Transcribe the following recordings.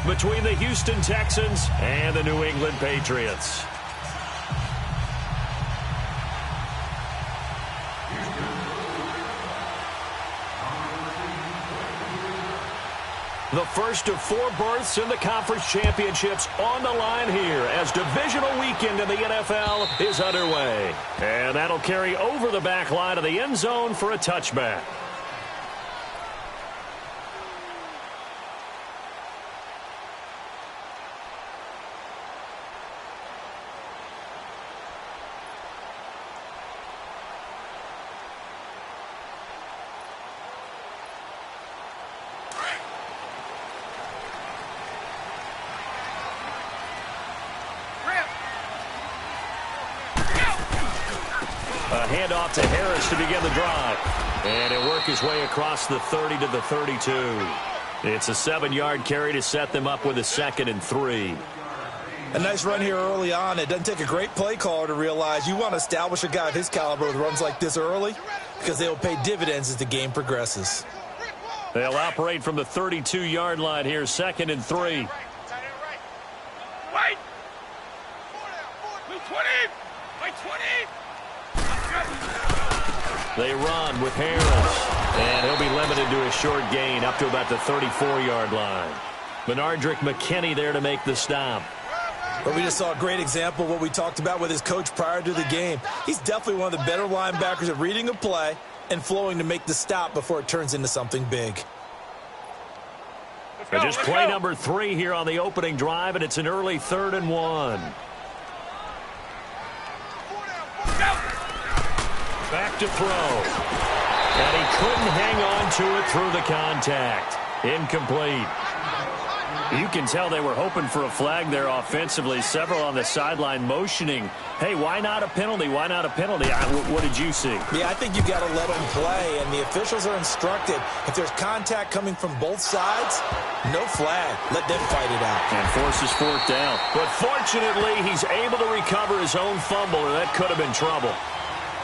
between the Houston Texans and the New England Patriots. The first of 4 berths in the conference championships on the line here as divisional weekend in the NFL is underway. And that'll carry over the back line of the end zone for a touchback. A handoff to Harris to begin the drive. And he'll work his way across the 30 to the 32. It's a 7-yard carry to set them up with a 2nd and 3. A nice run here early on. It doesn't take a great play caller to realize you want to establish a guy of his caliber with runs like this early because they will pay dividends as the game progresses. They'll operate from the 32-yard line here, 2nd and 3. Wait! 20! They run with Harris. And he'll be limited to a short gain up to about the 34-yard line. Benardrick McKinney there to make the stop. But we just saw a great example of what we talked about with his coach prior to the game. He's definitely one of the better linebackers at reading a play and flowing to make the stop before it turns into something big. And just play number 3 here on the opening drive, and it's an early 3rd and 1. Back to throw. And he couldn't hang on to it through the contact. Incomplete. You can tell they were hoping for a flag there offensively. Several on the sideline motioning, hey, why not a penalty? Why not a penalty? What did you see? Yeah, I think you got to let them play, and the officials are instructed. If there's contact coming from both sides, no flag. Let them fight it out. And forces 4th down. But fortunately, he's able to recover his own fumble, or that could have been trouble.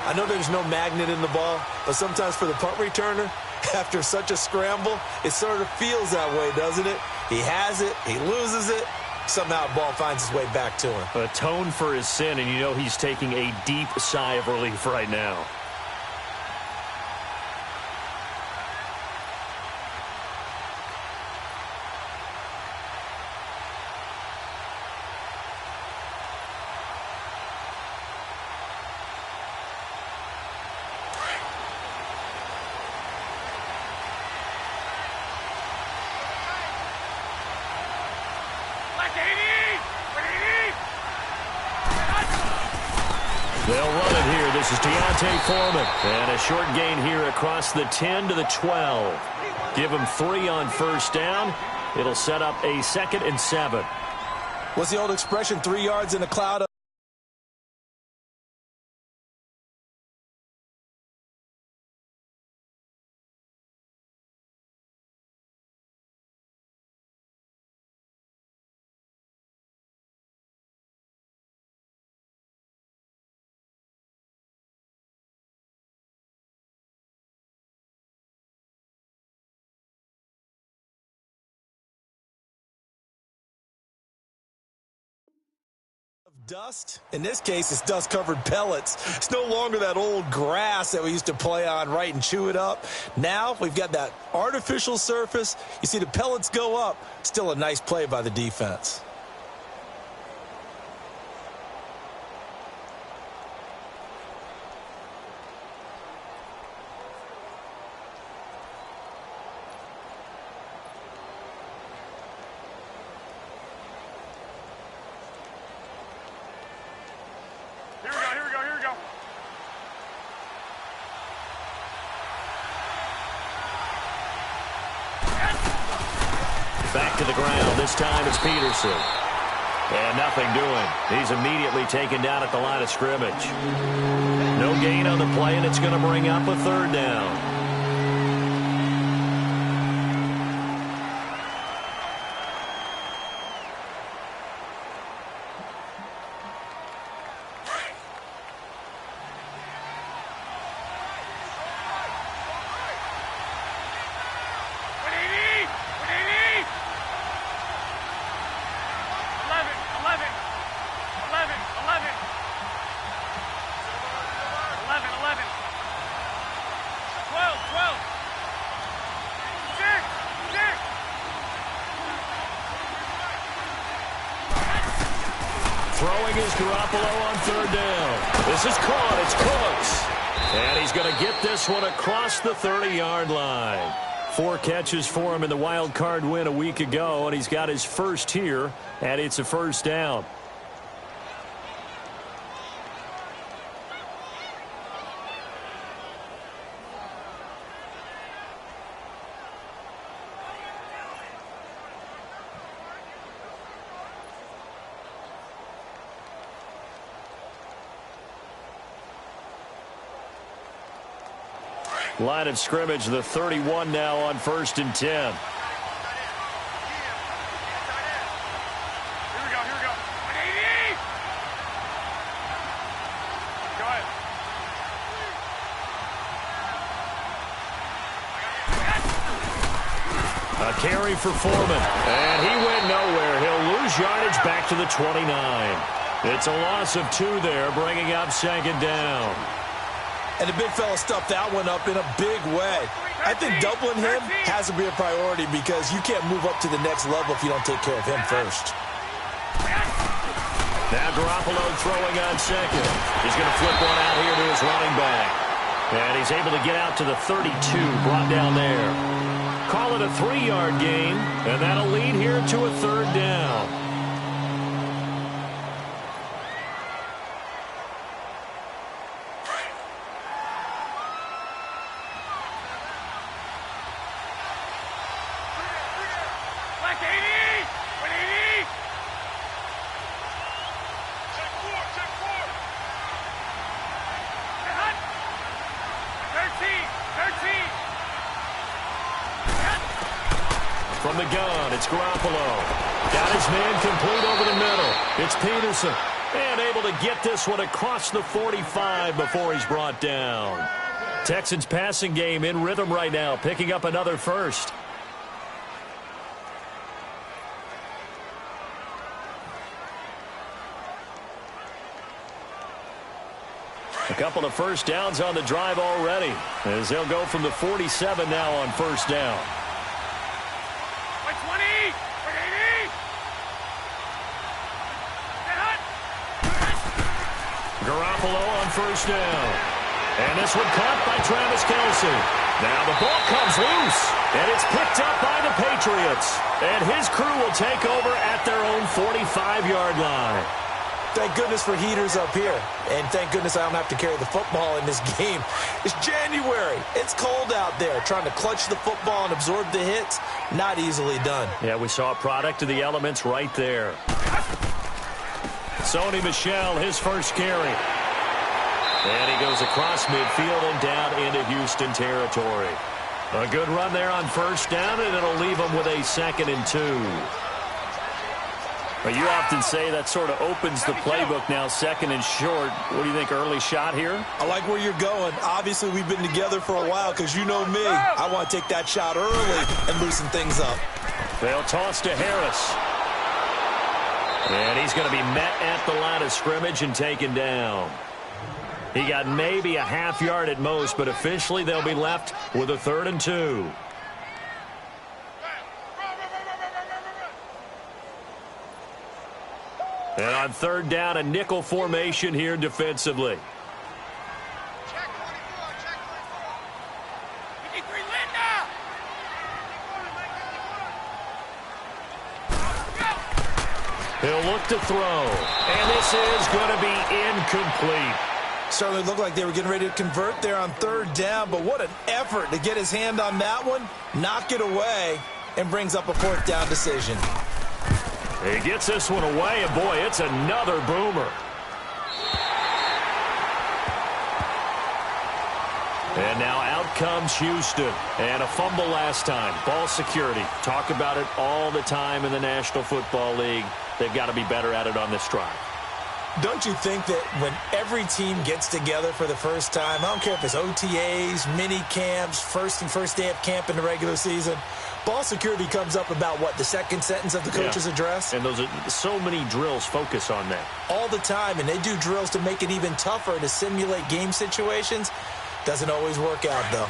I know there's no magnet in the ball, but sometimes for the punt returner, after such a scramble, it sort of feels that way, doesn't it? He has it, he loses it, somehow the ball finds its way back to him. Atone for his sin, and you know he's taking a deep sigh of relief right now. They'll run it here. This is Deontay Foreman. And a short gain here across the 10 to the 12. Give him 3 on 1st down. It'll set up a 2nd and 7. What's the old expression? 3 yards in a cloud of... dust. In this case, it's dust-covered pellets. It's no longer that old grass that we used to play on, right, and chew it up. Now we've got that artificial surface. You see the pellets go up. Still a nice play by the defense. Back to the ground. This time it's Peterson. And nothing doing. He's immediately taken down at the line of scrimmage. No gain on the play, and it's going to bring up a 3rd down. Throwing is Garoppolo on third down. This is caught. It's Cooks. And he's going to get this one across the 30-yard line. 4 catches for him in the wild card win a week ago, and he's got his first here, and it's a first down. Line of scrimmage, the 31 now on 1st and 10. Here we go, here we go. 180! Go ahead. A carry for Foreman. And he went nowhere. He'll lose yardage back to the 29. It's a loss of 2 there, bringing up 2nd down. And the big fella stuffed that one up in a big way. I think doubling him has to be a priority because you can't move up to the next level if you don't take care of him first. Now Garoppolo throwing on 2nd. He's going to flip one out here to his running back. And he's able to get out to the 32, brought down there. Call it a 3-yard gain, and that'll lead here to a 3rd down. From the gun, it's Garoppolo. Got his man complete over the middle. It's Peterson. And able to get this one across the 45 before he's brought down. Texans passing game in rhythm right now, picking up another first. A couple of first downs on the drive already, as they'll go from the 47 now on 1st down. Garoppolo on 1st down. And this one caught by Travis Kelce. Now the ball comes loose, and it's picked up by the Patriots. And his crew will take over at their own 45-yard line. Thank goodness for heaters up here. And thank goodness I don't have to carry the football in this game. It's January. It's cold out there. Trying to clutch the football and absorb the hits, not easily done. Yeah, we saw a product of the elements right there. Sony Michel, his first carry. And he goes across midfield and down into Houston territory. A good run there on 1st down, and it'll leave him with a 2nd and 2. But you often say that sort of opens the playbook now, 2nd and short. What do you think, early shot here? I like where you're going. Obviously, we've been together for a while because you know me. I want to take that shot early and loosen things up. They'll toss to Harris. And he's going to be met at the line of scrimmage and taken down. He got maybe a half yard at most, but officially they'll be left with a 3rd and 2. And on 3rd down, a nickel formation here defensively. He'll look to throw. And this is going to be incomplete. Certainly looked like they were getting ready to convert there on 3rd down, but what an effort to get his hand on that one, knock it away, and brings up a 4th down decision. He gets this one away, and boy, it's another boomer. And now out comes Houston. And a fumble last time. Ball security. Talk about it all the time in the National Football League. They've got to be better at it on this drive. Don't you think that when every team gets together for the first time, I don't care if it's OTAs, mini camps, first day of camp in the regular season, ball security comes up about, what, the 2nd sentence of the coach's address? And those are so many drills focus on that. All the time, and they do drills to make it even tougher to simulate game situations. Doesn't always work out, though.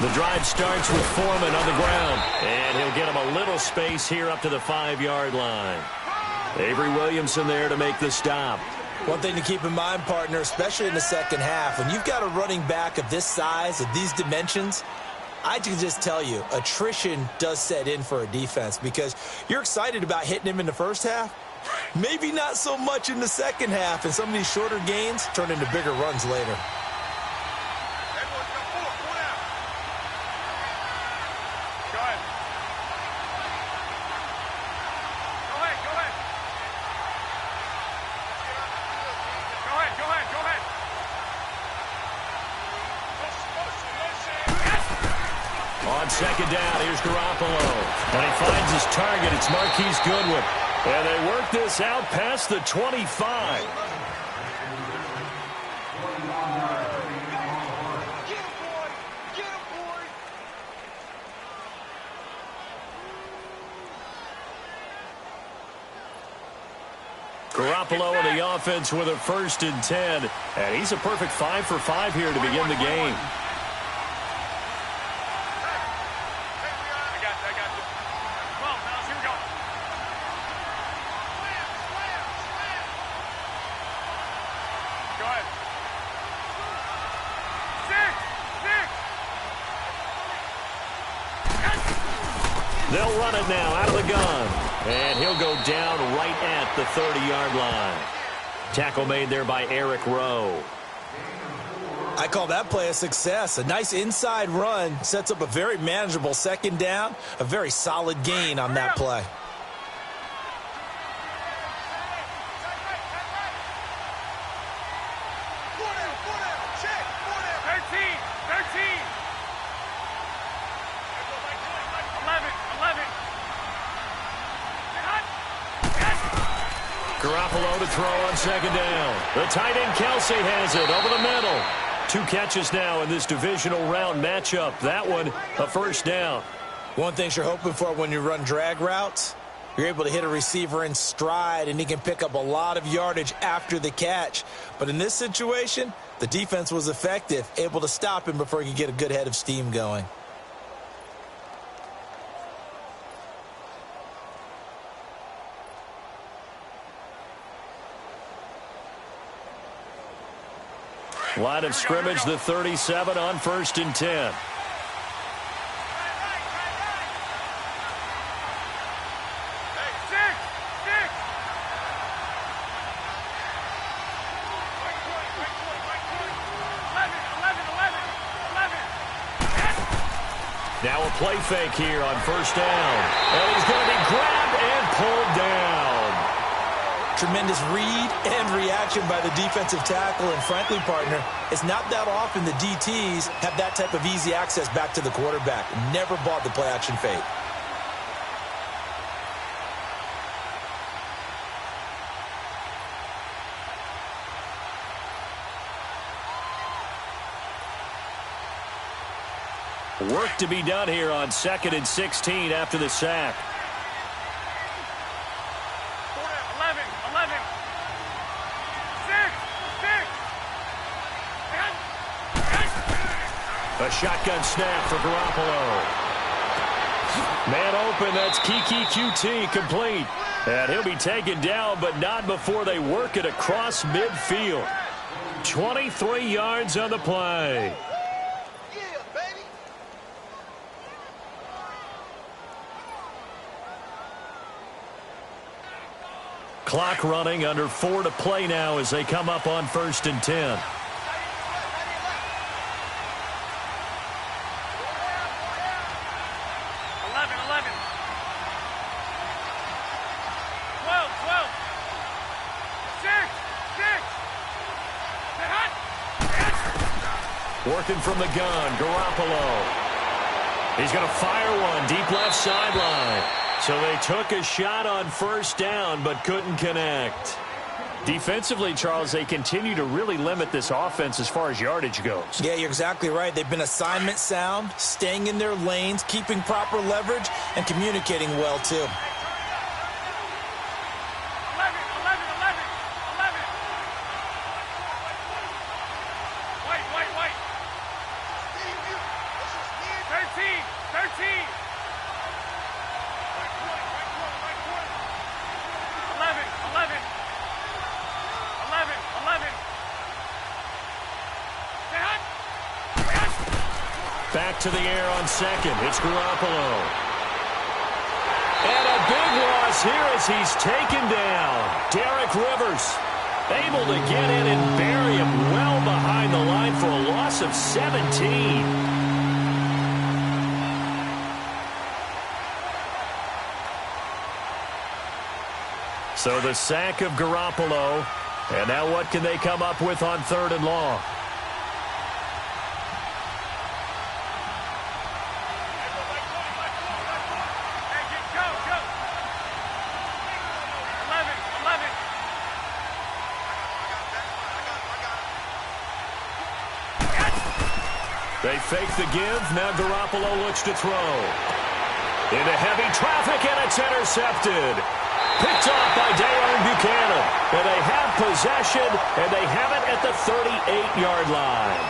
The drive starts with Foreman on the ground, and he'll get him a little space here up to the 5-yard line. Avery Williamson there to make the stop. One thing to keep in mind, partner, especially in the second half, when you've got a running back of this size, of these dimensions, I can just tell you, attrition does set in for a defense because you're excited about hitting him in the first half. Maybe not so much in the second half, and some of these shorter gains turn into bigger runs later. Second down, here's Garoppolo. And he finds his target. It's Marquise Goodwin. And they work this out past the 25. Garoppolo in the offense with a 1st and 10. And he's a perfect 5 for 5 here to begin the game. They'll run it now out of the gun. And he'll go down right at the 30-yard line. Tackle made there by Eric Rowe. I call that play a success. A nice inside run sets up a very manageable second down. A very solid gain on that play. Garoppolo to throw on second down. The tight end Kelsey has it over the middle. 2 catches now in this divisional round matchup. That one, a 1st down. One thing you're hoping for when you run drag routes, you're able to hit a receiver in stride, and he can pick up a lot of yardage after the catch. But in this situation, the defense was effective, able to stop him before he could get a good head of steam going. Line of scrimmage, the 37 on 1st and 10. Now a play fake here on 1st down. And he's going to be grabbed and pulled down. Tremendous read and reaction by the defensive tackle. And frankly, partner, it's not that often the DTs have that type of easy access back to the quarterback. Never bought the play action fake. Work to be done here on 2nd and 16 after the sack. A shotgun snap for Garoppolo. Man open, that's Kiki QT complete. And he'll be taken down, but not before they work it across midfield. 23 yards on the play. Clock running, under 4 to play now as they come up on 1st and 10. Working from the gun, Garoppolo. He's going to fire one deep left sideline. So they took a shot on 1st down, but couldn't connect. Defensively, Charles, they continue to really limit this offense as far as yardage goes. Yeah, you're exactly right. They've been assignment sound, staying in their lanes, keeping proper leverage, and communicating well, too. 13. 13. 11. 11. 11. 11. Back to the air on second. It's Garoppolo. And a big loss here as he's taken down. Derek Rivers able to get in and bury him well behind the line for a loss of 17. So the sack of Garoppolo. And now what can they come up with on 3rd and long? They fake the give. Now Garoppolo looks to throw. Into heavy traffic, and it's intercepted. Picked off by De'Aaron Buchanan. And they have possession, and they have it at the 38-yard line.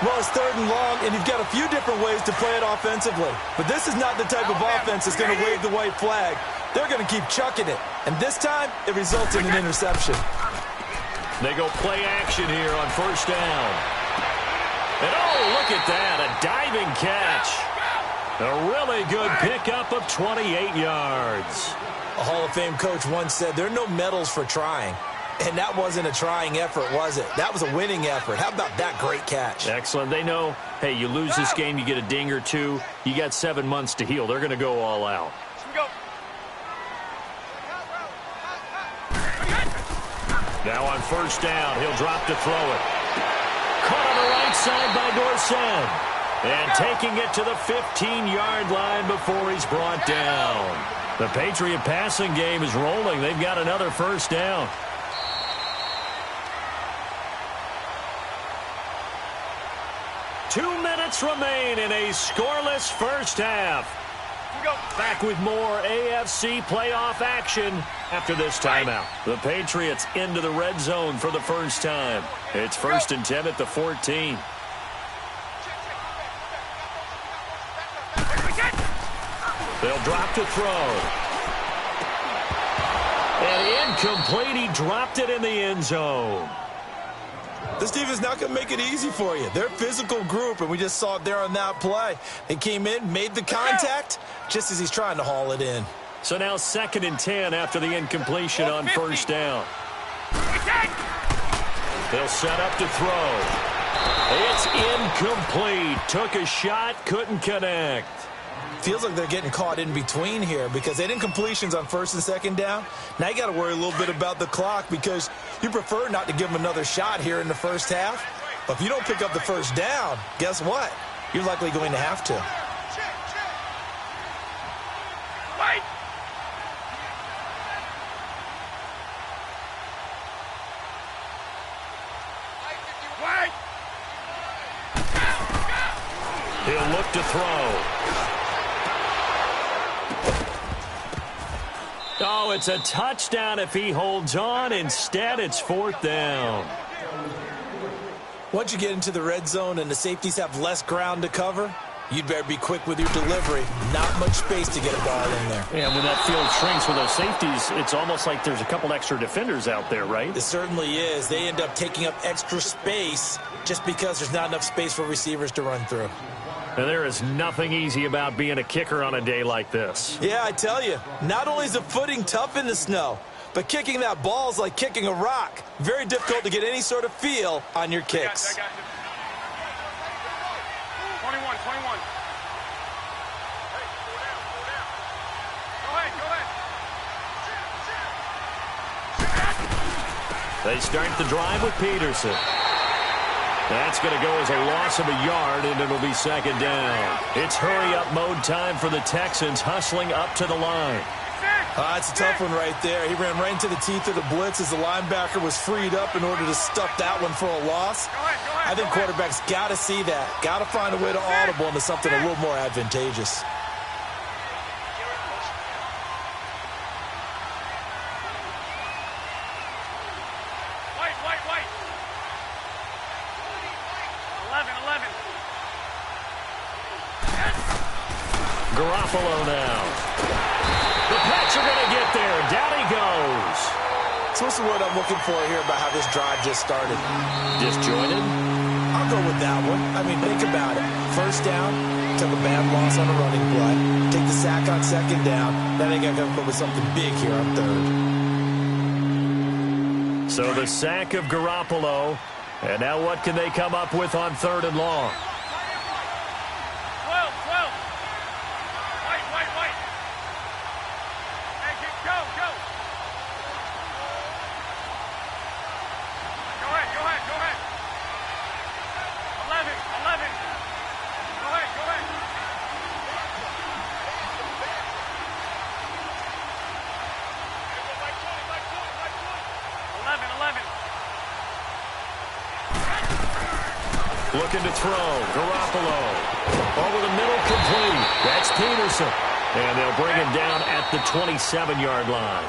Well, it's 3rd and long, and you've got a few different ways to play it offensively. But this is not the type of offense that's going to wave the white flag. They're going to keep chucking it. And this time, it results in an interception. They go play action here on 1st down. And oh, look at that, a diving catch. A really good pickup of 28 yards. A Hall of Fame coach once said, there are no medals for trying. And that wasn't a trying effort, was it? That was a winning effort. How about that great catch? Excellent. They know, hey, you lose this game, you get a ding or two. You got 7 months to heal. They're going to go all out. Now on 1st down, he'll drop to throw it. Caught on the right side by Dorsett. And taking it to the 15-yard line before he's brought down. The Patriot passing game is rolling. They've got another 1st down. Two minutes remain in a scoreless 1st half. Back with more AFC playoff action after this timeout. The Patriots into the red zone for the first time. It's 1st and 10 at the 14. They'll drop to throw. And incomplete. He dropped it in the end zone. This defense is not going to make it easy for you. They're a physical group, and we just saw it there on that play. They came in, made the contact, just as he's trying to haul it in. So now 2nd and 10 after the incompletion on 1st down. They'll set up to throw. It's incomplete. Took a shot, couldn't connect. Feels like they're getting caught in between here because they did incompletions on 1st and 2nd down. Now you got to worry a little bit about the clock because you prefer not to give them another shot here in the 1st half. But if you don't pick up the 1st down, guess what? You're likely going to have to. He'll look to throw. Oh, it's a touchdown if he holds on. Instead, it's 4th down. Once you get into the red zone and the safeties have less ground to cover, you'd better be quick with your delivery. Not much space to get a ball in there. Yeah, when that field shrinks with those safeties, it's almost like there's a couple extra defenders out there, right? It certainly is. They end up taking up extra space just because there's not enough space for receivers to run through. And there is nothing easy about being a kicker on a day like this. Yeah, I tell you, not only is the footing tough in the snow, but kicking that ball is like kicking a rock. Very difficult to get any sort of feel on your kicks. 21. They start the drive with Peterson. That's going to go as a loss of a yard, and it'll be 2nd down. It's hurry-up mode time for the Texans, hustling up to the line. That's a tough one right there. He ran right into the teeth of the blitz as the linebacker was freed up in order to stuff that one for a loss. I think quarterbacks got to see that. Got to find a way to audible into something a little more advantageous. Garoppolo now. The Pats are going to get there. Down he goes. So what's the word I'm looking for here about how this drive just started? Disjointed? I'll go with that one. I mean, think about it. First down, took a bad loss on a running play. Take the sack on second down. Then they got to come up with something big here on third. So the sack of Garoppolo. And now what can they come up with on third and long? 12, 12. Wait. Hey, go. Go ahead. 11. Go ahead. 11. Looking to throw. Garoppolo. Over the middle, complete. That's Peterson. And they'll bring him down at the 27-yard line.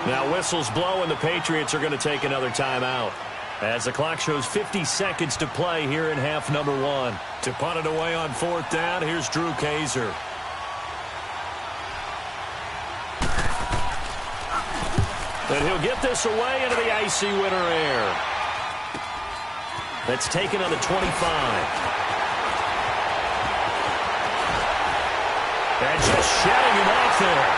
Now whistles blow, and the Patriots are going to take another timeout. As the clock shows 50 seconds to play here in half number 1. To punt it away on fourth down, here's Drew Kaiser. And he'll get this away into the icy winter air. That's taken on the 25. And just shedding him off there.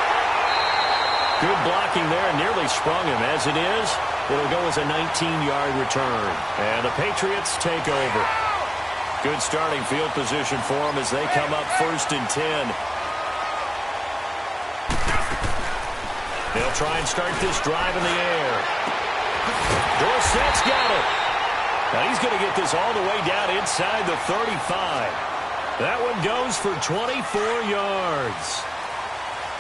Good blocking there, and nearly sprung him. As it is, it'll go as a 19-yard return. And the Patriots take over. Good starting field position for them as they come up 1st and 10. They'll try and start this drive in the air. Dorsett's got it. Now he's going to get this all the way down inside the 35. That one goes for 24 yards.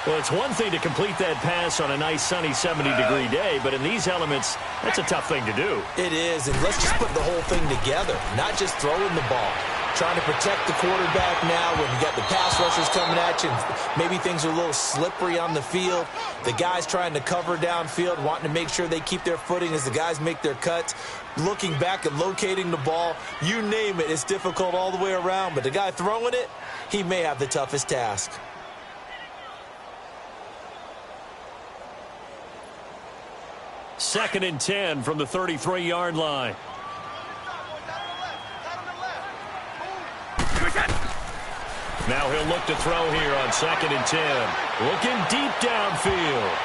Well, it's one thing to complete that pass on a nice sunny 70-degree day, but in these elements, that's a tough thing to do. It is, and let's just put the whole thing together, not just throwing the ball. Trying to protect the quarterback now when you got the pass rushers coming at you. Maybe things are a little slippery on the field. The guys trying to cover downfield, wanting to make sure they keep their footing as the guys make their cuts. Looking back and locating the ball, you name it, it's difficult all the way around. But the guy throwing it, he may have the toughest task. Second and 10 from the 33-yard line. Now he'll look to throw here on 2nd and 10. Looking deep downfield.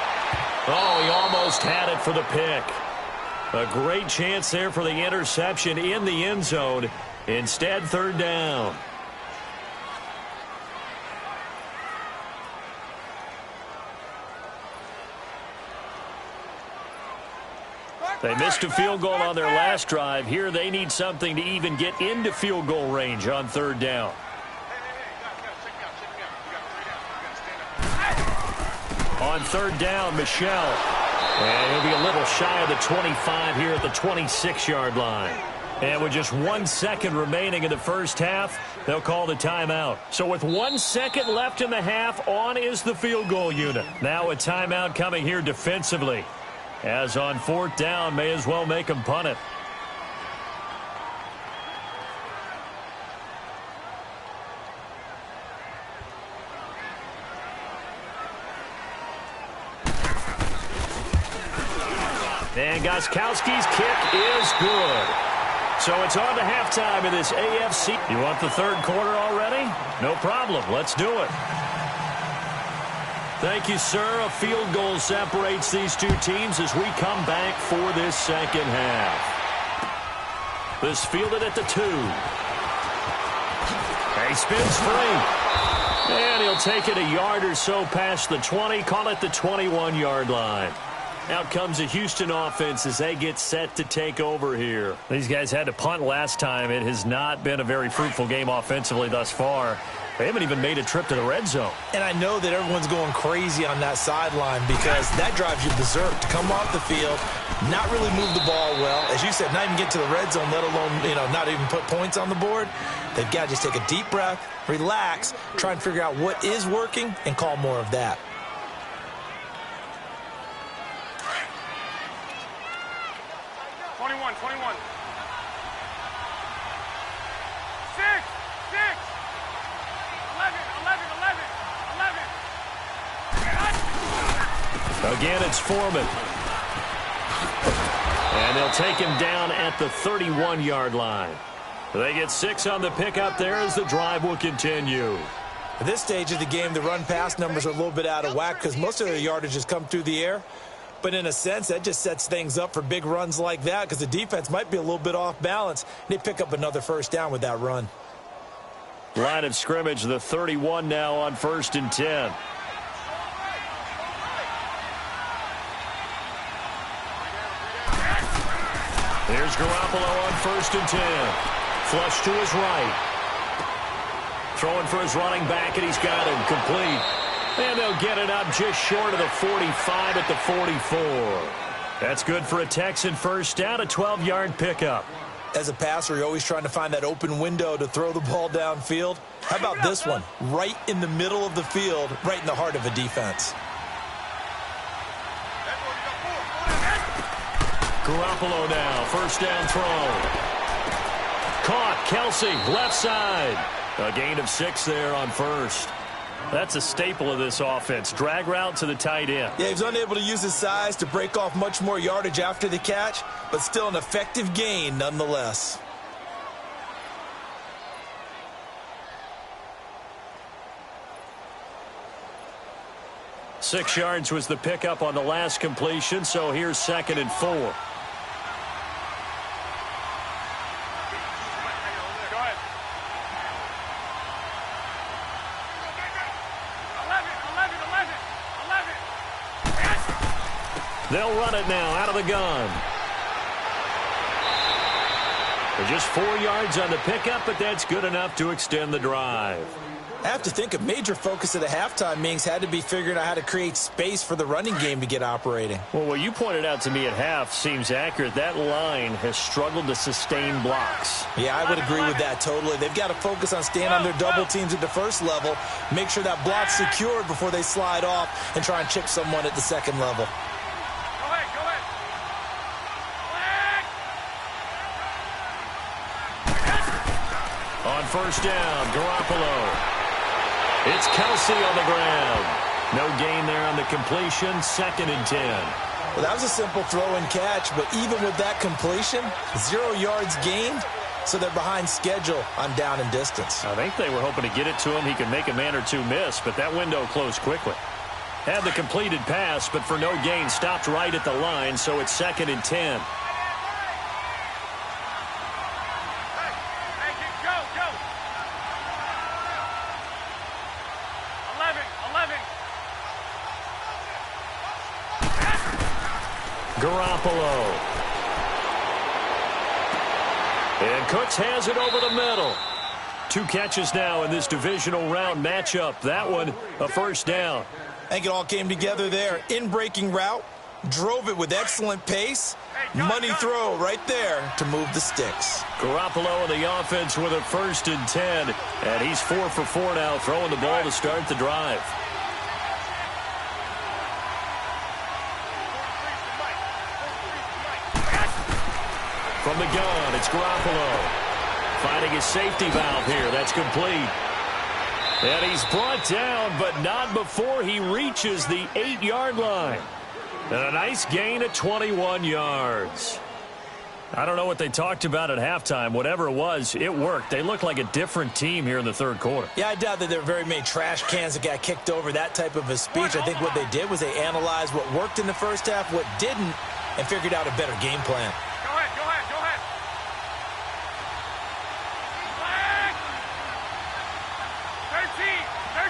Oh, he almost had it for the pick. A great chance there for the interception in the end zone. Instead, 3rd down. They missed a field goal on their last drive. Here they need something to even get into field goal range on 3rd down. On 3rd down, Michelle. And he'll be a little shy of the 25 here at the 26-yard line. And with just 1 second remaining in the first half, they'll call the timeout. So with 1 second left in the half, on is the field goal unit. Now a timeout coming here defensively. As on 4th down, may as well make them punt it. And Gostkowski's kick is good. So it's on to halftime in this AFC. You want the 3rd quarter already? No problem. Let's do it. Thank you, sir. A field goal separates these two teams as we come back for this second half. This fielded at the 2. He spins free. And he'll take it a yard or so past the 20. Call it the 21-yard line. Out comes the Houston offense as they get set to take over here. These guys had to punt last time. It has not been a very fruitful game offensively thus far. They haven't even made a trip to the red zone. And I know that everyone's going crazy on that sideline because that drives you berserk to come off the field, not really move the ball well. As you said, not even get to the red zone, let alone, not even put points on the board. They've got to just take a deep breath, relax, try and figure out what is working, and call more of that. Again, it's Foreman. And they'll take him down at the 31-yard line. They get 6 on the pickup there as the drive will continue. At this stage of the game, the run-pass numbers are a little bit out of whack because most of their yardage has come through the air. But in a sense, that just sets things up for big runs like that because the defense might be a little bit off balance. They pick up another first down with that run. Line of scrimmage, the 31 now on 1st and 10. Here's Garoppolo on 1st and 10. Flush to his right. Throwing for his running back, and he's got him complete. And they'll get it up just short of the 45 at the 44. That's good for a Texan first down, a 12-yard pickup. As a passer, you're always trying to find that open window to throw the ball downfield. How about this one? Right in the middle of the field, right in the heart of a defense. Garoppolo now, first down throw. Caught, Kelsey, left side. A gain of 6 there on first. That's a staple of this offense. Drag route to the tight end. Yeah, he was unable to use his size to break off much more yardage after the catch, but still an effective gain nonetheless. Six yards was the pickup on the last completion, so here's 2nd and 4. They'll run it now out of the gun. They're just 4 yards on the pickup, but that's good enough to extend the drive. I have to think a major focus of the halftime meetings had to be figuring out how to create space for the running game to get operating. Well, what you pointed out to me at half seems accurate. That line has struggled to sustain blocks. Yeah, I would agree with that totally. They've got to focus on staying on their double teams at the first level, make sure that block's secured before they slide off and try and chip someone at the second level. On first down, Garoppolo. It's Kelsey on the ground. No gain there on the completion, 2nd and 10. Well, that was a simple throw and catch, but even with that completion, 0 yards gained, so they're behind schedule on down and distance. I think they were hoping to get it to him. He could make a man or two miss, but that window closed quickly. Had the completed pass, but for no gain, stopped right at the line, so it's 2nd and 10. Garoppolo. And Cooks has it over the middle. 2 catches now in this divisional round matchup. That one, a first down. I think it all came together there. In-breaking route, drove it with excellent pace. Money throw right there to move the sticks. Garoppolo and the offense with a 1st and 10. And he's 4 for 4 now, throwing the ball to start the drive. From the gun, it's Garoppolo. Finding his safety valve here. That's complete. And he's brought down, but not before he reaches the 8-yard line. And a nice gain at 21 yards. I don't know what they talked about at halftime. Whatever it was, it worked. They look like a different team here in the 3rd quarter. Yeah, I doubt that there were very many trash cans that got kicked over, that type of a speech. I think what they did was they analyzed what worked in the first half, what didn't, and figured out a better game plan. Go ahead, go ahead, go ahead. Flag. 13.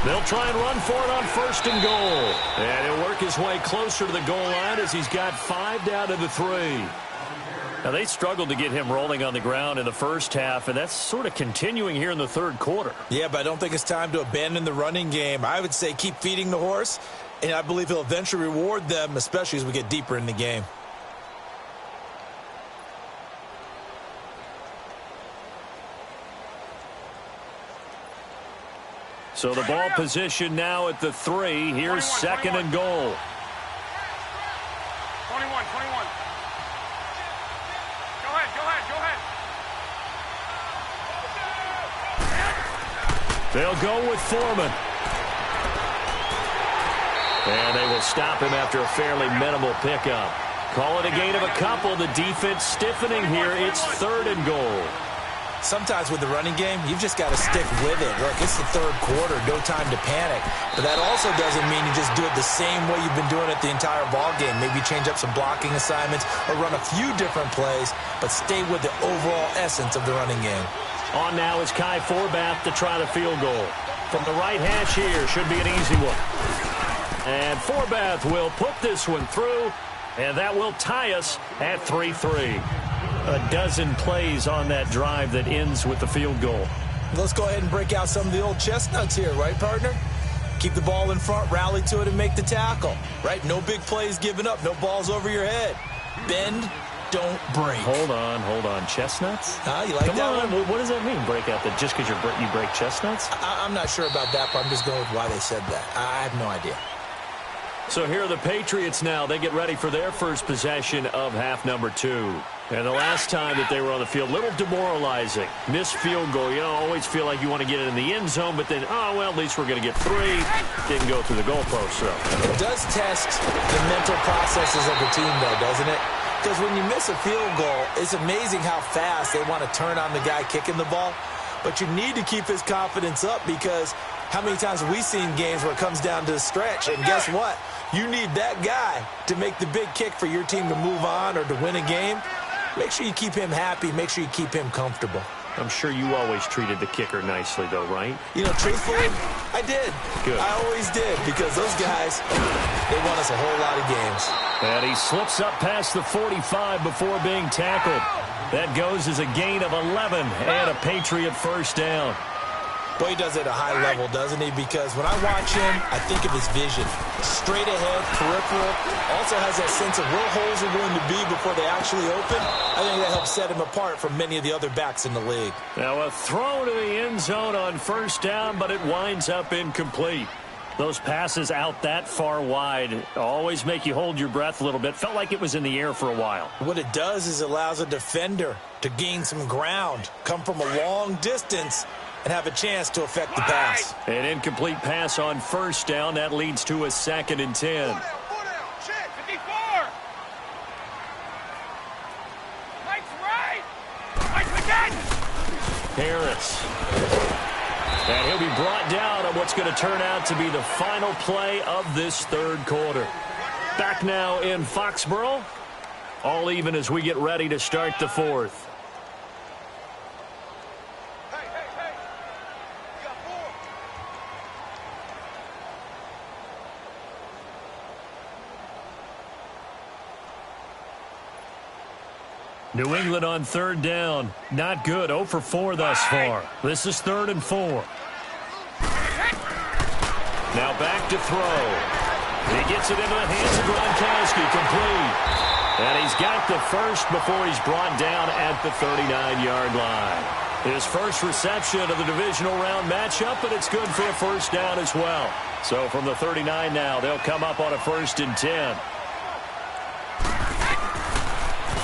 They'll try and run for it on 1st and goal. And he'll work his way closer to the goal line as he's got 5 down to the 3. Now, they struggled to get him rolling on the ground in the first half, and that's sort of continuing here in the 3rd quarter. Yeah, but I don't think it's time to abandon the running game. I would say keep feeding the horse, and I believe he'll eventually reward them, especially as we get deeper in the game. So the ball position now at the 3. Here's 2nd and goal. 21. Go ahead. They'll go with Foreman. And they will stop him after a fairly minimal pickup. Call it a gain of a couple. The defense stiffening here. It's 3rd and goal. Sometimes with the running game, you've just got to stick with it. Look, it's the 3rd quarter, no time to panic. But that also doesn't mean you just do it the same way you've been doing it the entire ball game. Maybe change up some blocking assignments or run a few different plays, but stay with the overall essence of the running game. On now is Kai Forbath to try the field goal. From the right hash here, should be an easy one. And Forbath will put this one through, and that will tie us at 3-3. A dozen plays on that drive that ends with the field goal. Let's go ahead and break out some of the old chestnuts here, right, partner? Keep the ball in front, rally to it, and make the tackle, right? No big plays given up, no balls over your head. Bend, don't break. Hold on. Chestnuts? You like that one? What does that mean, break out? Just because you break chestnuts? I'm not sure about that, but I'm just going with why they said that. I have no idea. So here are the Patriots now. They get ready for their first possession of half number 2. And the last time that they were on the field, a little demoralizing. Missed field goal. You know, always feel like you want to get it in the end zone, but then, at least we're going to get 3. Didn't go through the goalpost, so. It does test the mental processes of the team, though, doesn't it? Because when you miss a field goal, it's amazing how fast they want to turn on the guy kicking the ball. But you need to keep his confidence up because how many times have we seen games where it comes down to the stretch? And guess what? You need that guy to make the big kick for your team to move on or to win a game. Make sure you keep him happy. Make sure you keep him comfortable. I'm sure you always treated the kicker nicely, though, right? You know, truthfully, I did. Good. I always did because those guys, they won us a whole lot of games. And he slips up past the 45 before being tackled. That goes as a gain of 11 and a Patriot first down. Boy, he does it at a high level, doesn't he? Because when I watch him, I think of his vision. Straight ahead, peripheral. Also has that sense of where holes are going to be before they actually open. I think that helps set him apart from many of the other backs in the league. Now a throw to the end zone on first down, but it winds up incomplete. Those passes out that far wide always make you hold your breath a little bit. Felt like it was in the air for a while. What it does is it allows a defender to gain some ground, come from a long distance, and have a chance to affect the pass. An incomplete pass on first down. That leads to a 2nd and 10. Harris. And he'll be brought down on what's going to turn out to be the final play of this 3rd quarter. Back now in Foxborough. All even as we get ready to start the 4th. New England on 3rd down. Not good. 0 for 4 thus far. This is 3rd and 4. Now back to throw. He gets it into the hands of Gronkowski. Complete. And he's got the first before he's brought down at the 39-yard line. His first reception of the divisional round matchup, but it's good for a first down as well. So from the 39 now, they'll come up on a 1st and 10.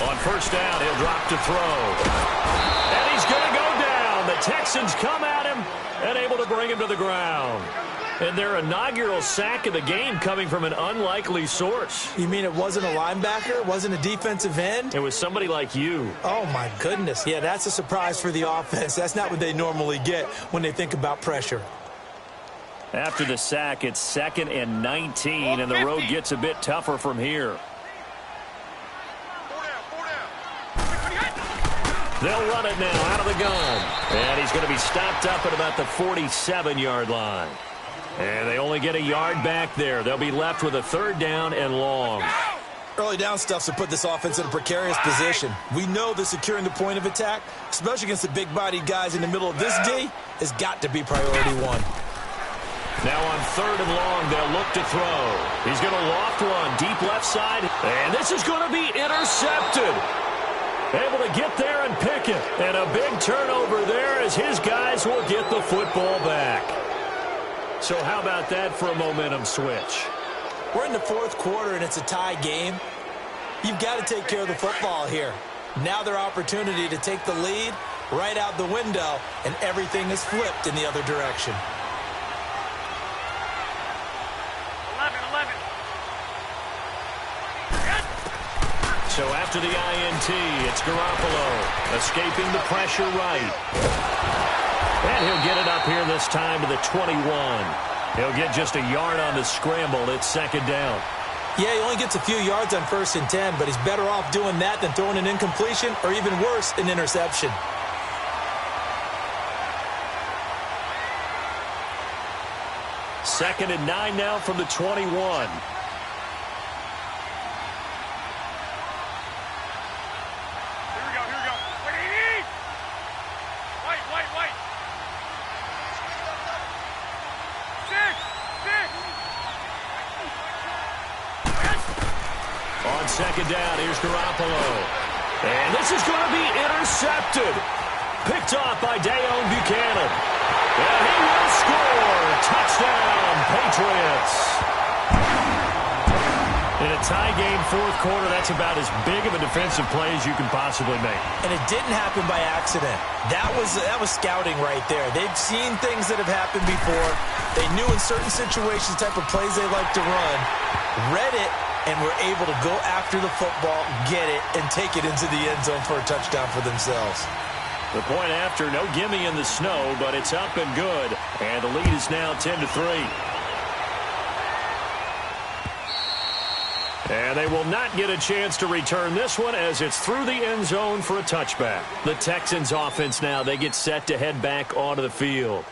On first down, he'll drop to throw. And he's going to go down. The Texans come at him and able to bring him to the ground. And their inaugural sack of the game coming from an unlikely source. You mean it wasn't a linebacker? It wasn't a defensive end? It was somebody like you. Oh, my goodness. Yeah, that's a surprise for the offense. That's not what they normally get when they think about pressure. After the sack, it's 2nd and 19, and the road gets a bit tougher from here. They'll run it now out of the gun. And he's going to be stopped up at about the 47-yard line. And they only get a yard back there. They'll be left with a 3rd down and long. Early down stuff's to put this offense in a precarious position. We know that securing the point of attack, especially against the big-bodied guys in the middle of this D, has got to be priority 1. Now on 3rd and long, they'll look to throw. He's going to loft one deep left side. And this is going to be intercepted. Able to get there and pick it. And a big turnover there as his guys will get the football back. So how about that for a momentum switch? We're in the 4th quarter and it's a tie game. You've got to take care of the football here. Now their opportunity to take the lead right out the window, and everything is flipped in the other direction. 11. After the INT, it's Garoppolo escaping the pressure right. And he'll get it up here this time to the 21. He'll get just a yard on the scramble. It's second down. Yeah, he only gets a few yards on 1st and 10, but he's better off doing that than throwing an incompletion or even worse, an interception. Second and 9 now from the 21. Here we go, here we go. Wait. Wait. 6. On second down, here's Garoppolo. And this is going to be intercepted. Picked off by Dayon Buchanan. And he will score. Touchdown, Patriots. In a tie game, fourth quarter, that's about as big of a defensive play as you can possibly make. And it didn't happen by accident. That was scouting right there. They've seen things that have happened before. They knew in certain situations type of plays they like to run, read it, and were able to go after the football, get it, and take it into the end zone for a touchdown for themselves. The point after, no gimme in the snow, but it's up and good. And the lead is now 10-3. And they will not get a chance to return this one as it's through the end zone for a touchback. The Texans offense now, they get set to head back onto the field.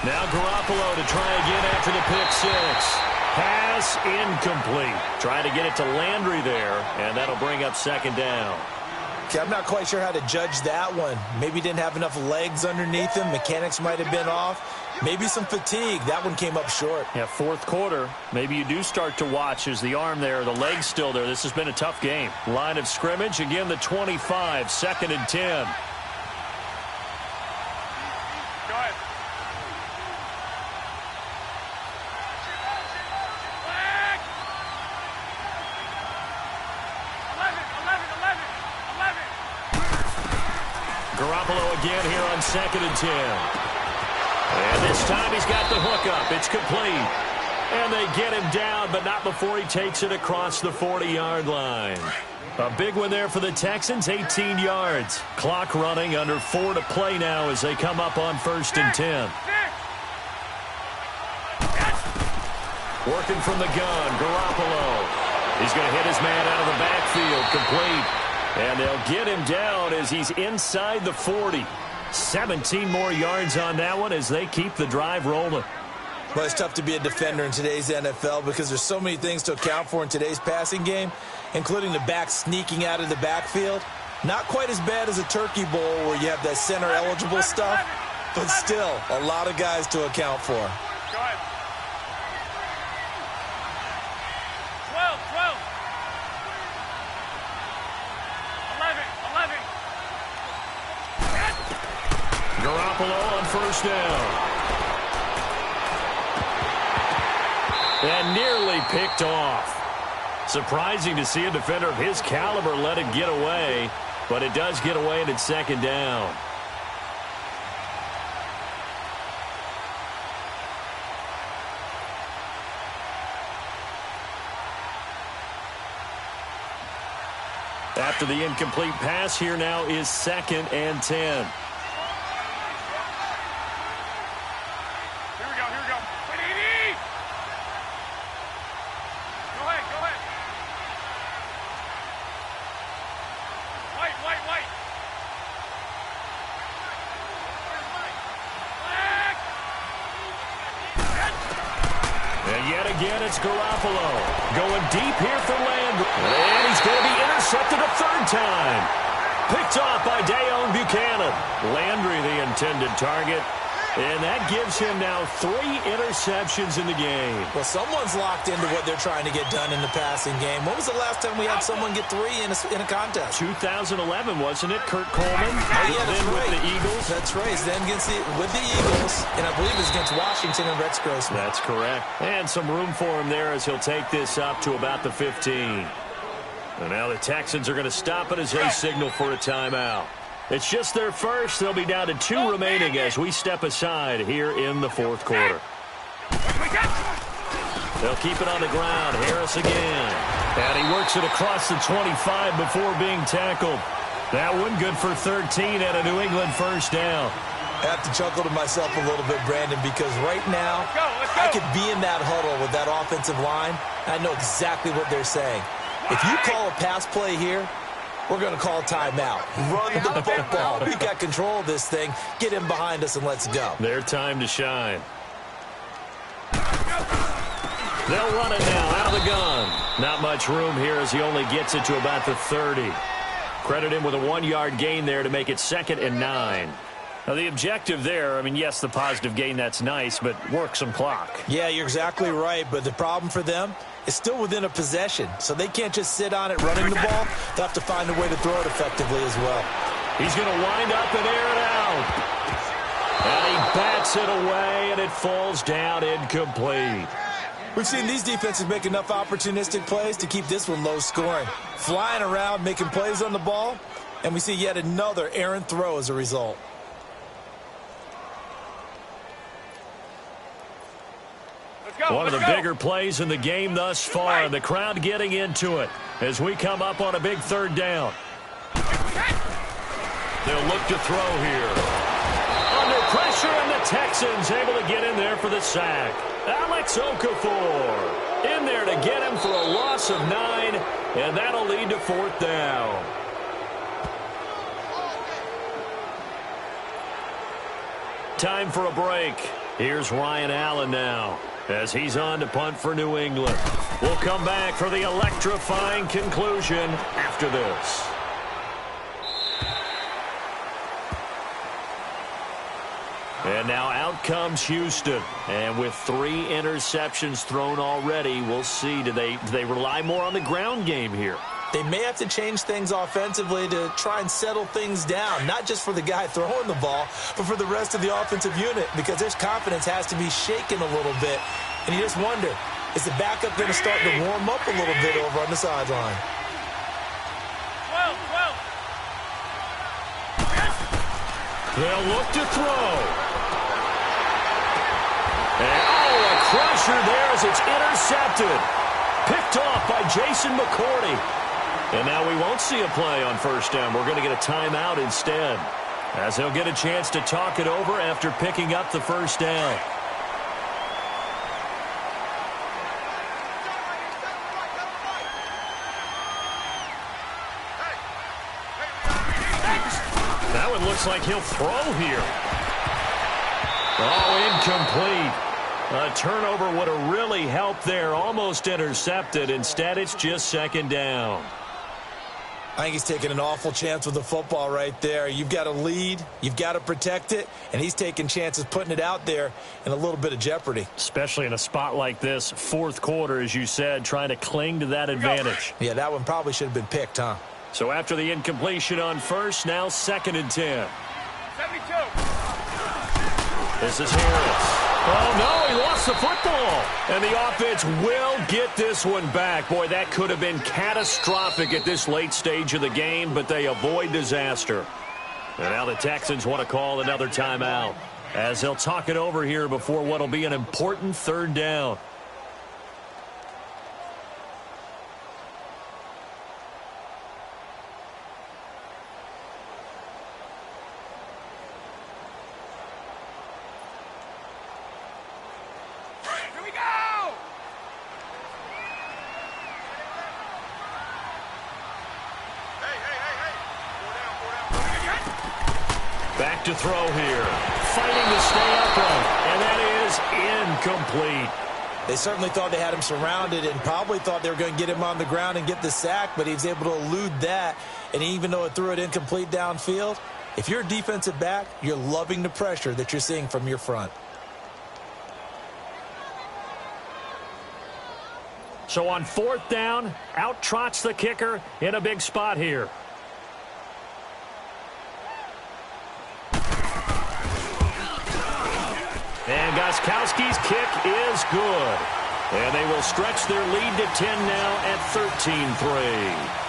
Now Garoppolo to try again after the pick six. Pass incomplete. Trying to get it to Landry there, and that'll bring up second down. Okay, I'm not quite sure how to judge that one. Maybe didn't have enough legs underneath him. Mechanics might have been off. Maybe some fatigue. That one came up short. Yeah, fourth quarter. Maybe you do start to watch as the arm there, the leg's still there. This has been a tough game. Line of scrimmage, again the 25, second and 10. Garoppolo again here on second and 10. And this time he's got the hookup. It's complete. And they get him down, but not before he takes it across the 40-yard line. A big one there for the Texans, 18 yards. Clock running, under 4 to play now as they come up on first and 10. Working from the gun, Garoppolo. He's going to hit his man out of the backfield, complete. And they'll get him down as he's inside the 40. 17 more yards on that one as they keep the drive rolling. Well, it's tough to be a defender in today's NFL because there's so many things to account for in today's passing game, including the back sneaking out of the backfield. Not quite as bad as a turkey bowl where you have that center-eligible stuff, but still a lot of guys to account for. Go ahead. 12. 11. Garoppolo on first down. And nearly picked off. Surprising to see a defender of his caliber let it get away, but it does get away and it's second down. After the incomplete pass, here now is second and 10. Again, it's Garoppolo going deep here for Landry. And he's going to be intercepted a third time. Picked off by Dayon Buchanan. Landry, the intended target. And that gives him now 3 interceptions in the game. Well, someone's locked into what they're trying to get done in the passing game. When was the last time we had someone get 3 in a contest? 2011, wasn't it? Kurt Coleman. Oh, yeah, that's right. With the Eagles. That's right. Then with the Eagles, and I believe it's against Washington and Rex Grossman. That's correct. And some room for him there as he'll take this up to about the 15. And now the Texans are going to stop it as they signal for a timeout. It's just their first. They'll be down to 2 remaining as we step aside here in the 4th quarter. They'll keep it on the ground. Harris again. And he works it across the 25 before being tackled. That one good for 13 at a New England first down. I have to chuckle to myself a little bit, Brandon, because right now I could be in that huddle with that offensive line. I know exactly what they're saying. If you call a pass play here, we're going to call a timeout. Run the football. We've got control of this thing. Get him behind us and let's go. Their time to shine. They'll run it now out of the gun. Not much room here as he only gets it to about the 30. Credit him with a 1-yard gain there to make it 2nd and 9. Now, the objective there, I mean, yes, the positive gain, that's nice, but work some clock. Yeah, you're exactly right, but the problem for them is still within a possession, so they can't just sit on it running the ball. They'll have to find a way to throw it effectively as well. He's going to wind up and air it out. And he bats it away, and it falls down incomplete. We've seen these defenses make enough opportunistic plays to keep this one low scoring. Flying around, making plays on the ball, and we see yet another errant throw as a result. One of the bigger plays in the game thus far. The crowd getting into it as we come up on a big 3rd down. They'll look to throw here. Under pressure, and the Texans able to get in there for the sack. Alex Okafor in there to get him for a loss of 9, and that'll lead to 4th down. Time for a break. Here's Ryan Allen now, as he's on to punt for New England. We'll come back for the electrifying conclusion after this. And now out comes Houston. And with 3 interceptions thrown already, we'll see. Do they rely more on the ground game here? They may have to change things offensively to try and settle things down, not just for the guy throwing the ball, but for the rest of the offensive unit, because his confidence has to be shaken a little bit. And you just wonder, is the backup going to start to warm up a little bit over on the sideline? They'll look to throw. And, a crusher there as it's intercepted. Picked off by Jason McCourty. And now we won't see a play on first down. We're going to get a timeout instead, as he'll get a chance to talk it over after picking up the first down. That one looks like he'll throw here. Oh, incomplete. A turnover would have really helped there. Almost intercepted. Instead, it's just 2nd down. I think he's taking an awful chance with the football right there. You've got to lead. You've got to protect it. And he's taking chances putting it out there in a little bit of jeopardy. Especially in a spot like this, 4th quarter, as you said, trying to cling to that advantage. Yeah, that one probably should have been picked, huh? So after the incompletion on first, now 2nd and 10. 72. This is Harris. Oh, no, he lost the football. And the offense will get this one back. Boy, that could have been catastrophic at this late stage of the game, but they avoid disaster. And now the Texans want to call another timeout, as they'll talk it over here before what will be an important 3rd down. Back to throw here. Fighting to stay upright. And that is incomplete. They certainly thought they had him surrounded and probably thought they were going to get him on the ground and get the sack, but he was able to elude that. And even though it threw it incomplete downfield, If you're a defensive back, you're loving the pressure that you're seeing from your front. So on 4th down, out trots the kicker in a big spot here. And Gostkowski's kick is good. And they will stretch their lead to 10 now at 13-3.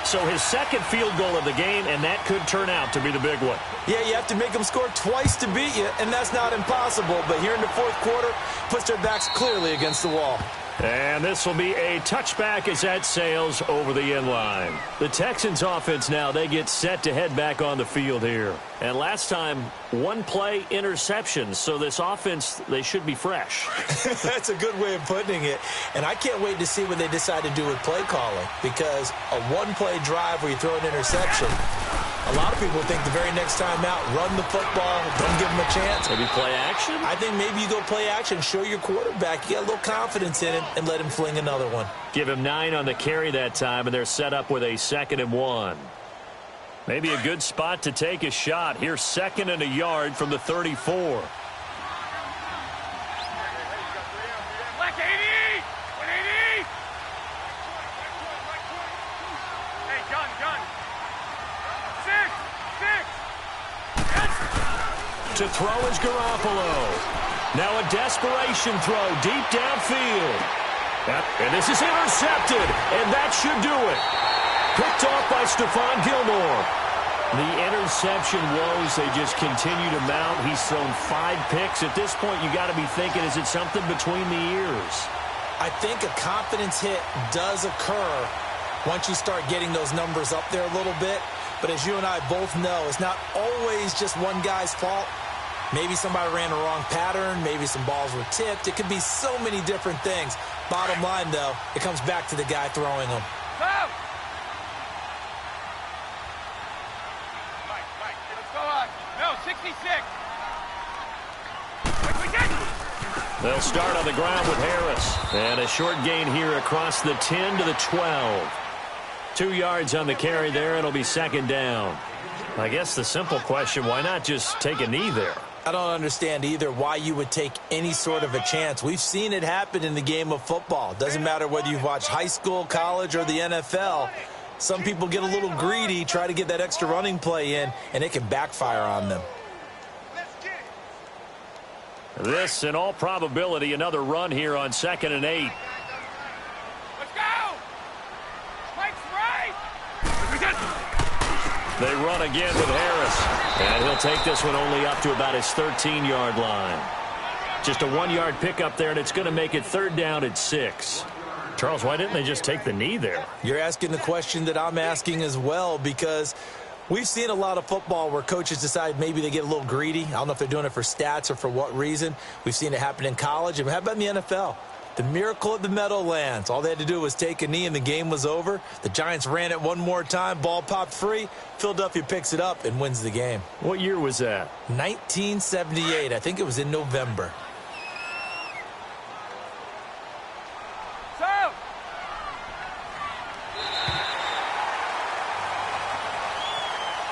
So his second field goal of the game, and that could turn out to be the big one. Yeah, you have to make them score twice to beat you, and that's not impossible. But here in the 4th quarter, puts their backs clearly against the wall. And this will be a touchback as that sails over the end line. The Texans offense now, they get set to head back on the field here. And last time, 1-play interceptions. So this offense, they should be fresh. That's a good way of putting it. And I can't wait to see what they decide to do with play calling. Because a 1-play drive where you throw an interception, a lot of people think the very next time out, run the football, don't give them a chance. Maybe play action? I think maybe you go play action, show your quarterback, you got a little confidence in him, and let him fling another one. Give him 9 on the carry that time, and they're set up with a 2nd and 1. Maybe a good spot to take a shot. Here's 2nd and a yard from the 34. To throw is Garoppolo. Now a desperation throw deep downfield. And this is intercepted, and that should do it. Picked off by Stephon Gilmore. The interception woes, they just continue to mount. He's thrown 5 picks. At this point, you got to be thinking, is it something between the ears? I think a confidence hit does occur once you start getting those numbers up there a little bit. But as you and I both know, it's not always just one guy's fault. Maybe somebody ran the wrong pattern. Maybe some balls were tipped. It could be so many different things. Bottom line, though, it comes back to the guy throwing them. Go! Mike, let's go on. No, 66. They'll start on the ground with Harris. And a short gain here across the 10 to the 12. 2 yards on the carry there. It'll be 2nd down. I guess the simple question, why not just take a knee there? I don't understand either why you would take any sort of a chance. We've seen it happen in the game of football. Doesn't matter whether you've watched high school, college, or the NFL. Some people get a little greedy, try to get that extra running play in, and it can backfire on them. This, in all probability, another run here on 2nd and 8. Let's go! Mike's right! They run again with Harris. And he'll take this one only up to about his 13-yard line. Just a 1-yard pickup there, and it's going to make it 3rd down at 6. Charles, why didn't they just take the knee there? You're asking the question that I'm asking as well, because we've seen a lot of football where coaches decide maybe they get a little greedy. I don't know if they're doing it for stats or for what reason. We've seen it happen in college. And how about in the NFL? The miracle of the Meadowlands. All they had to do was take a knee and the game was over. The Giants ran it one more time. Ball popped free. Philadelphia picks it up and wins the game. What year was that? 1978. I think it was in November.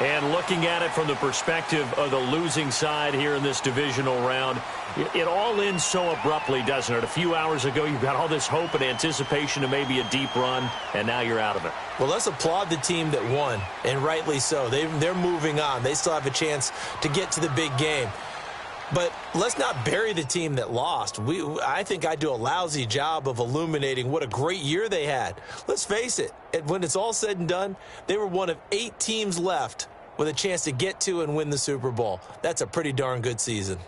And looking at it from the perspective of the losing side here in this divisional round, it all ends so abruptly, doesn't it? A few hours ago, you've got all this hope and anticipation of maybe a deep run, and now you're out of it. Well, let's applaud the team that won, and rightly so. They're moving on. They still have a chance to get to the big game. But let's not bury the team that lost. I think I do a lousy job of illuminating what a great year they had. Let's face it, when it's all said and done, they were one of 8 teams left with a chance to get to and win the Super Bowl. That's a pretty darn good season.